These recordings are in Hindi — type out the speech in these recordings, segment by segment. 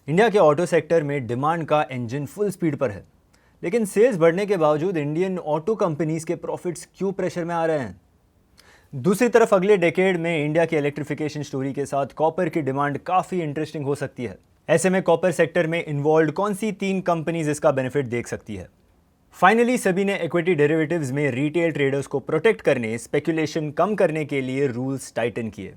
इंडिया के ऑटो सेक्टर में डिमांड का इंजन फुल स्पीड पर है, लेकिन सेल्स बढ़ने के बावजूद इंडियन ऑटो कंपनीज के प्रॉफिट्स क्यों प्रेशर में आ रहे हैं? दूसरी तरफ अगले डेकेड में इंडिया की इलेक्ट्रिफिकेशन स्टोरी के साथ कॉपर की डिमांड काफ़ी इंटरेस्टिंग हो सकती है। ऐसे में कॉपर सेक्टर में इन्वॉल्व कौन सी 3 कंपनीज इसका बेनिफिट देख सकती है? फाइनली सभी ने इक्विटी डेरिवेटिव्स में रिटेल ट्रेडर्स को प्रोटेक्ट करने, स्पेकुलेशन कम करने के लिए रूल्स टाइटन किए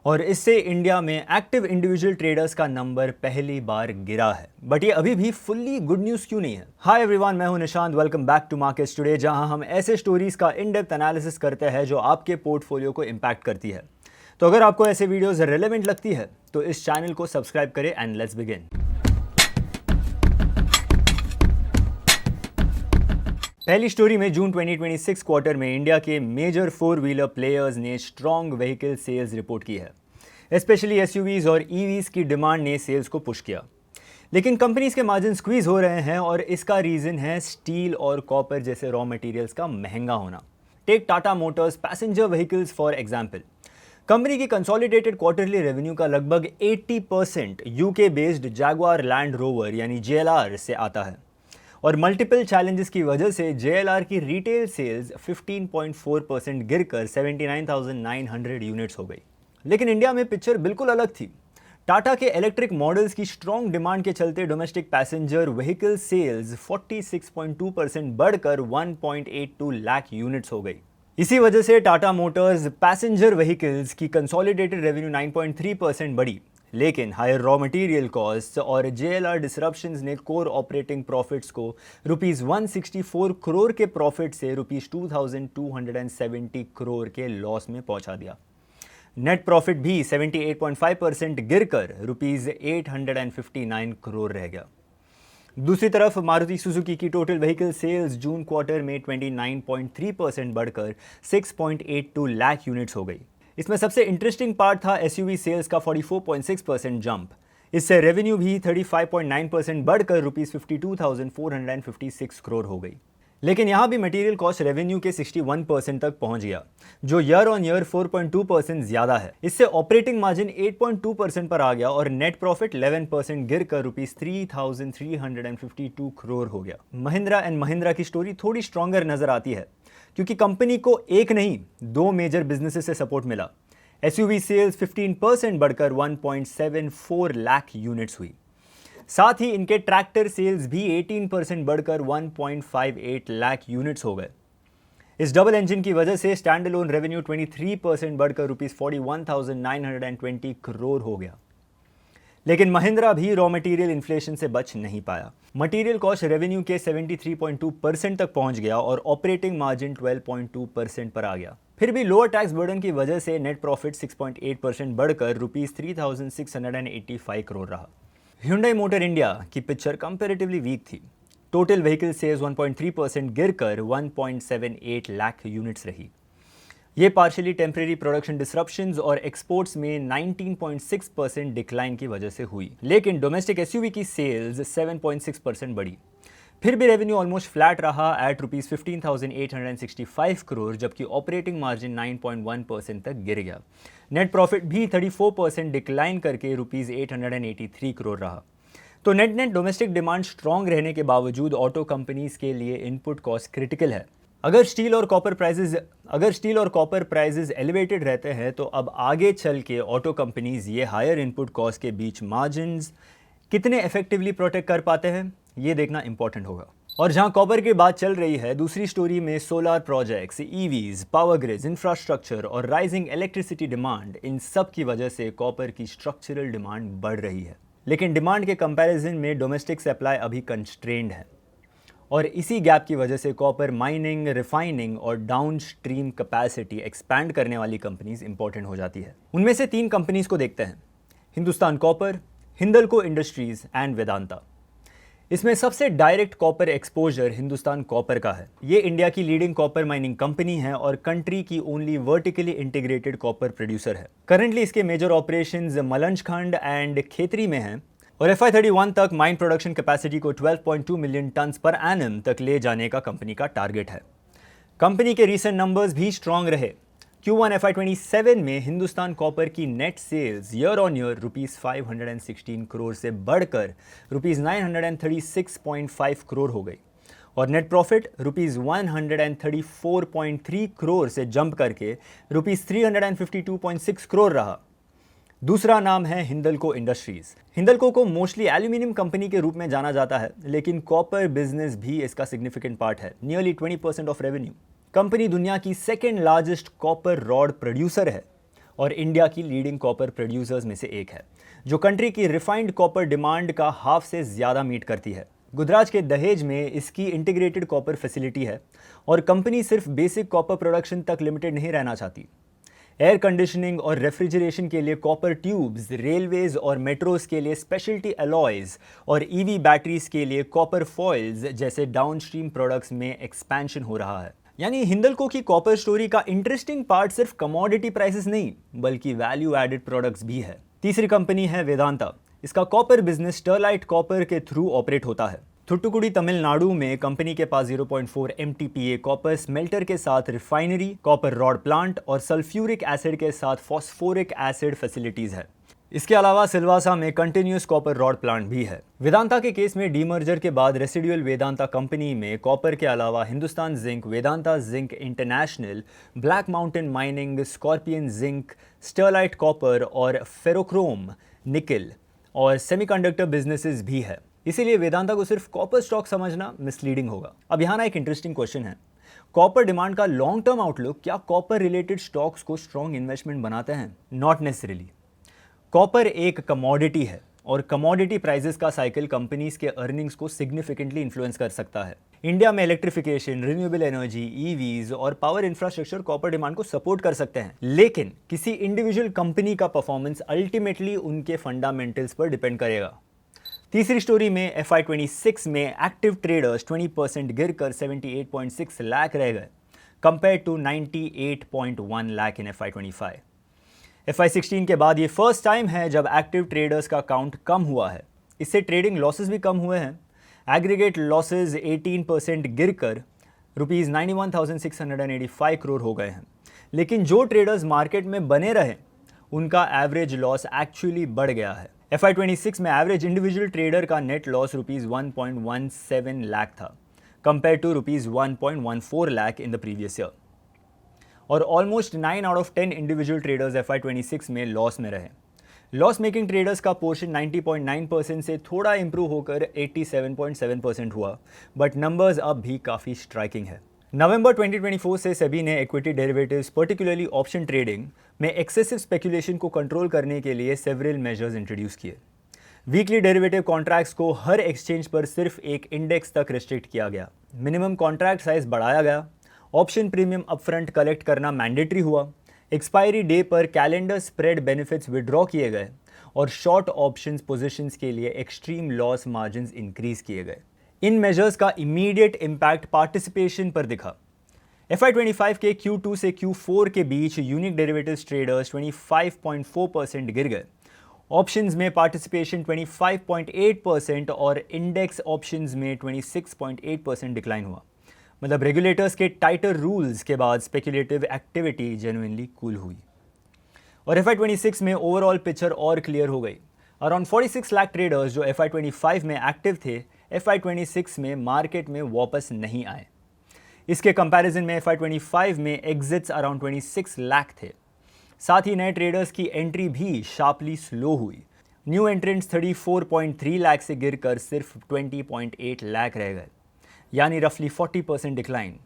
और इससे इंडिया में एक्टिव इंडिविजुअल ट्रेडर्स का नंबर पहली बार गिरा है। बट ये अभी भी फुल्ली गुड न्यूज़ क्यों नहीं है? हाय एवरीवन, मैं हूं Nishant. Welcome back to markets today, जहां हम ऐसे स्टोरीज का इन डेप्थ एनालिसिस करते हैं जो आपके पोर्टफोलियो को इम्पैक्ट करती है। तो अगर आपको ऐसे वीडियोस रेलेवेंट लगती है तो इस चैनल को सब्सक्राइब करें एंड लेट्स बिगिन। पहली स्टोरी में जून 2026 क्वार्टर में इंडिया के मेजर 4 व्हीलर प्लेयर्स ने स्ट्रॉन्ग व्हीकल सेल्स रिपोर्ट की है। स्पेशली एसयूवीज और ईवीज की डिमांड ने सेल्स को पुश किया, लेकिन कंपनीज के मार्जिन स्क्वीज हो रहे हैं और इसका रीजन है स्टील और कॉपर जैसे रॉ मटेरियल्स का महंगा होना। Take Tata motors passenger vehicles for example. Company की कंसोलिडेटेड क्वार्टरली रेवेन्यू का लगभग 80% UK based Jaguar Land Rover यानी JLR से आता है और मल्टीपल चैलेंजेस की वजह से JLR की रिटेल सेल्स 15.4% गिरकर 79,900 यूनिट्स हो गई। लेकिन इंडिया में पिक्चर बिल्कुल अलग थी। टाटा के इलेक्ट्रिक मॉडल्स की स्ट्रॉन्ग डिमांड के चलते डोमेस्टिक पैसेंजर व्हीकल सेल्स 46.2% बढ़कर 1.82 लाख यूनिट्स हो गई। इसी वजह से टाटा मोटर्स पैसेंजर व्हीकल्स की कंसोलिडेटेड रेवेन्यू 9.3% बढ़ी, लेकिन हायर रॉ मटेरियल कॉस्ट और JLR डिसरप्शंस ने कोर ऑपरेटिंग प्रॉफिट्स को रुपीस 164 करोड़ के प्रॉफिट से रुपीस 2270 करोड़ के लॉस में पहुंचा दिया। नेट प्रॉफिट भी 78.5% गिरकर रुपीस 859 करोड़ रह गया। दूसरी तरफ मारुति सुजुकी की total vehicle sales June quarter में 29.3% बढ़कर 6.82 लाख यूनिट्स हो गई। इसमें सबसे इंटरेस्टिंग पार्ट था एसयूवी सेल्स का 44.6% जंप। इससे रेवेन्यू भी 35.9% बढ़कर रुपीस 52,456 करोड़ हो गई। लेकिन यहाँ भी मटेरियल कॉस्ट रेवेन्यू के 61% तक पहुँच गया, जो ईयर ऑन ईयर 4.2% ज़्यादा है। इससे ऑपरेटिंग मार्जिन 8.2% पर आ गया और नेट प्रॉफिट 11% गिरकर रुपीस 3,352 करोड़ हो गया। महिंद्रा एंड महिंद्रा की स्टोरी थोड़ी स्ट्रॉन्गर नजर आती है, क्योंकि कंपनी को एक नहीं 2 मेजर बिजनेसेस से सपोर्ट मिला। एसयूवी सेल्स 15% बढ़कर 1.74 लाख यूनिट्स हुई। साथ ही इनके ट्रैक्टर सेल्स भी 18% बढ़कर 1.58 लाख यूनिट्स हो गए। इस डबल इंजन की वजह से स्टैंड अलोन रेवेन्यू 23% बढ़कर रुपीस 41,920 करोड़ हो गया। लेकिन महिंद्रा भी रॉ मटेरियल इन्फ्लेशन से बच नहीं पाया। मटेरियल कॉस्ट रेवेन्यू के 73.2% तक पहुंच गया और ऑपरेटिंग मार्जिन 12.2% पर आ गया। फिर भी लोअर टैक्स बर्डन की वजह से नेट प्रॉफिट 6.8% बढ़कर रुपीस 3,685 करोड़ रहा। Hyundai मोटर इंडिया की पिक्चर कंपैरेटिवली वीक थी। टोटल व्हीकल सेल्स 1.3% गिरकर 1.78 लाख यूनिट्स रही। ये पार्शियली टेम्परेरी प्रोडक्शन डिसरप्शंस और एक्सपोर्ट्स में 19.6% डिक्लाइन की वजह से हुई, लेकिन डोमेस्टिक एसयूवी की सेल्स 7.6% बढ़ी। फिर भी रेवेन्यू ऑलमोस्ट फ्लैट रहा एट रुपीस 15,865 करोड़, जबकि ऑपरेटिंग मार्जिन 9.1% तक गिर गया। नेट प्रॉफिट भी 34% डिक्लाइन करके रुपीस 883 करोड़ रहा। तो नेट डोमेस्टिक डिमांड स्ट्रॉन्ग रहने के बावजूद ऑटो कंपनीज के लिए इनपुट कॉस्ट क्रिटिकल है। अगर स्टील और कॉपर प्राइसेस एलिवेटेड रहते हैं तो अब आगे चल के ऑटो कंपनीज ये हायर इनपुट कॉस्ट के बीच मार्जिन्स कितने इफेक्टिवली प्रोटेक्ट कर पाते हैं, ये देखना इंपॉर्टेंट होगा। और जहां कॉपर की बात चल रही है, दूसरी स्टोरी में solar projects, EVs, power grids, infrastructure और राइजिंग इलेक्ट्रिसिटी डिमांड, इन सब की वजह से कॉपर की स्ट्रक्चरल डिमांड बढ़ रही है। लेकिन डिमांड के कंपैरिजन में डोमेस्टिक सप्लाई अभी कंस्ट्रेंड है और इसी गैप की वजह से कॉपर माइनिंग, रिफाइनिंग और डाउन स्ट्रीम कैपेसिटी एक्सपैंड करने वाली कंपनीज इंपॉर्टेंट हो जाती है। उनमें से 3 कंपनीज को देखते हैं: Hindustan copper, Hindalco industries and Vedanta. इसमें सबसे direct copper exposure Hindustan copper का है। ये इंडिया की लीडिंग कॉपर माइनिंग कंपनी है और कंट्री की only vertically integrated copper producer है। करंटली इसके मेजर ऑपरेशंस मलंजखंड एंड खेतरी में हैं और FY31 तक माइन प्रोडक्शन कैपेसिटी को 12.2 मिलियन टन्स पर एनम तक ले जाने का कंपनी का टारगेट है। कंपनी के रीसेंट नंबर्स भी स्ट्रॉन्ग रहे। Q1 FY27 में हिंदुस्तान कॉपर की net sales year on year ₹516 crore से बढ़कर ₹936.5 करोड़ हो गई और नेट प्रॉफिट ₹134.3 करोड़ से जंप करके ₹352.6 करोड़ रहा। दूसरा नाम है हिंदल्को इंडस्ट्रीज। हिंदल्को को मोस्टली एल्यूमिनियम कंपनी के रूप में जाना जाता है, लेकिन कॉपर बिजनेस भी इसका सिग्निफिकेंट पार्ट है, नियरली 20% ऑफ रेवेन्यू। कंपनी दुनिया की second largest copper rod producer है और इंडिया की लीडिंग कॉपर प्रोड्यूसर्स में से एक है, जो कंट्री की रिफाइंड कॉपर डिमांड का हाफ से ज़्यादा मीट करती है। गुजरात के दहेज में इसकी इंटीग्रेटेड कॉपर फैसिलिटी है और कंपनी सिर्फ बेसिक कॉपर प्रोडक्शन तक लिमिटेड नहीं रहना चाहती। एयर कंडीशनिंग और रेफ्रिजरेशन के लिए कॉपर ट्यूब्स, रेलवेज और मेट्रोज के लिए स्पेशलिटी अलॉयज और ईवी बैटरीज के लिए कॉपर फॉइल्स जैसे डाउनस्ट्रीम प्रोडक्ट्स में एक्सपेंशन हो रहा है। यानी हिंदल्को की कॉपर स्टोरी का इंटरेस्टिंग पार्ट सिर्फ कमोडिटी प्राइसेस नहीं, बल्कि वैल्यू एडेड प्रोडक्ट्स भी है। तीसरी कंपनी है वेदांता। इसका कॉपर बिजनेस स्टरलाइट कॉपर के थ्रू ऑपरेट होता है। थुट्टुकुडी तमिलनाडु में कंपनी के पास 0.4 MTPA कॉपर स्मेल्टर के साथ रिफाइनरी, कॉपर रॉड प्लांट और सल्फ्यूरिक एसिड के साथ फॉस्फोरिक एसिड फैसिलिटीज है। इसके अलावा सिलवासा में कंटिन्यूस कॉपर रॉड प्लांट भी है। वेदांता के केस में डीमर्जर के बाद रेसिडुअल वेदांता कंपनी में कॉपर के अलावा Hindustan zinc, Vedanta zinc international, black mountain mining, scorpion zinc, Sterlite copper और फेरोक्रोम, निकल और सेमीकंडक्टर बिजनेसेस भी है। इसीलिए वेदांता को सिर्फ कॉपर स्टॉक समझना मिसलीडिंग होगा। अब यहाँ ना एक इंटरेस्टिंग क्वेश्चन है, कॉपर डिमांड का लॉन्ग टर्म आउटलुक क्या कॉपर रिलेटेड स्टॉक्स को स्ट्रॉन्ग इन्वेस्टमेंट बनाते हैं? Not necessarily. कॉपर एक कमोडिटी है और कमोडिटी प्राइसेस का साइकिल कंपनीज के अर्निंग्स को सिग्निफिकेंटली इन्फ्लुएंस कर सकता है। इंडिया में इलेक्ट्रिफिकेशन, रिन्यूएबल एनर्जी, ईवीज और पावर इंफ्रास्ट्रक्चर कॉपर डिमांड को सपोर्ट कर सकते हैं, लेकिन किसी इंडिविजुअल कंपनी का परफॉर्मेंस अल्टीमेटली उनके फंडामेंटल्स पर डिपेंड करेगा। तीसरी स्टोरी में FY26 में एक्टिव ट्रेडर्स 20% गिरकर 78.6 लाख रह गए, compare to 98.1 lakh in FY25। FY16 के बाद ये फर्स्ट टाइम है जब एक्टिव ट्रेडर्स का काउंट कम हुआ है। इससे ट्रेडिंग लॉसेस भी कम हुए हैं। एग्रीगेट लॉसेस 18% गिरकर ₹91,685 करोड़ हो गए हैं, लेकिन जो ट्रेडर्स मार्केट में बने रहे उनका एवरेज लॉस एक्चुअली बढ़ गया है। FY26 में एवरेज इंडिविजुअल ट्रेडर का नेट लॉस ₹1.17 लाख था, compare to ₹1.14 lakh in the previous year. और almost 9 out of 10 individual traders FY26 में लॉस में रहे। लॉस मेकिंग ट्रेडर्स का पोर्शन 90.9% से थोड़ा इंप्रूव होकर 87.7% हुआ, बट नंबर्स अब भी काफ़ी स्ट्राइकिंग है। नवंबर 2024 से सेबी ने equity derivatives, particularly option trading में एक्सेसिव स्पेकुलेशन को कंट्रोल करने के लिए सेवरल मेजर्स इंट्रोड्यूस किए। वीकली डेरिवेटिव कॉन्ट्रैक्ट्स को हर एक्सचेंज पर सिर्फ एक इंडेक्स तक रिस्ट्रिक्ट किया गया। मिनिमम कॉन्ट्रैक्ट साइज बढ़ाया गया। ऑप्शन प्रीमियम अपफ्रंट कलेक्ट करना मैंडेटरी हुआ। एक्सपायरी डे पर कैलेंडर स्प्रेड बेनिफिट्स विड्रॉ किए गए और शॉर्ट ऑप्शंस पोजीशंस के लिए एक्सट्रीम लॉस मार्जिन्स इंक्रीज किए गए। इन मेजर्स का इमीडिएट इम्पैक्ट पार्टिसिपेशन पर दिखा। FY25 के Q2 से Q4 के बीच यूनिक डेरिवेटिव्स ट्रेडर्स 25.4% गिर गए। ऑप्शंस में पार्टिसिपेशन 25.8% और इंडेक्स ऑप्शंस में 26.8% डिक्लाइन हुआ। मतलब रेगुलेटर्स के टाइटर रूल्स के बाद स्पेकुलेटिव एक्टिविटी जेन्युइनली कूल हुई और FY26 में ओवरऑल पिक्चर और क्लियर हो गई। अराउंड 46 लाख ट्रेडर्स जो FY25 में एक्टिव थे, FY26 में मार्केट में वापस नहीं आए। इसके कंपैरिजन में FY25 में एग्जिट्स अराउंड 26 लाख थे। साथ ही नए ट्रेडर्स की एंट्री भी शार्पली स्लो हुई। न्यू एंट्रेंट्स 34.3 लाख से गिरकर सिर्फ 20.8 लाख रह गए, यानी रफली 40% डिक्लाइन।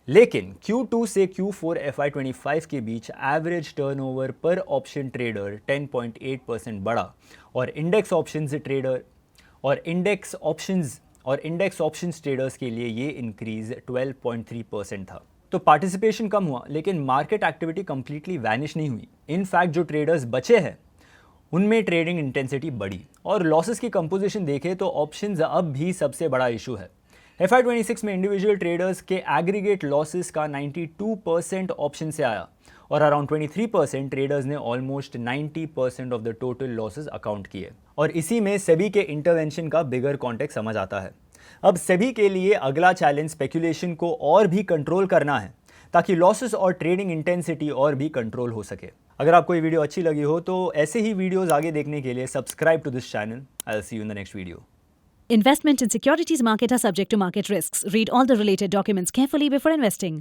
लेकिन Q2 से Q4 FY25 के बीच एवरेज टर्नओवर पर ऑप्शन ट्रेडर 10.8% बढ़ा और इंडेक्स ऑप्शंस ट्रेडर्स के लिए ये इंक्रीज 12.3% था। तो पार्टिसिपेशन कम हुआ, लेकिन मार्केट एक्टिविटी कंप्लीटली वैनिश नहीं हुई। इनफैक्ट जो ट्रेडर्स बचे हैं उनमें ट्रेडिंग इंटेंसिटी बढ़ी और लॉसेस की कंपोजिशन देखें तो ऑप्शंस अब भी सबसे बड़ा इशू है। FY26 में इंडिविजुअल ट्रेडर्स के एग्रीगेट लॉसेस का 92% ऑप्शन से आया और अराउंड 23% ट्रेडर्स ने almost 90% of the total losses account किए। और इसी में सेबी के इंटरवेंशन का बिगर कॉन्टेक्स्ट समझ आता है। अब सेबी के लिए अगला चैलेंज स्पेकुलेशन को और भी कंट्रोल करना है ताकि लॉसेस और ट्रेडिंग इंटेंसिटी और भी कंट्रोल हो सके। अगर आपको ये वीडियो अच्छी लगी हो तो ऐसे ही वीडियोस आगे देखने के लिए subscribe to this channel. I will see you in the next video. Investment in securities market are subject to market risks. Read all the related documents carefully before investing.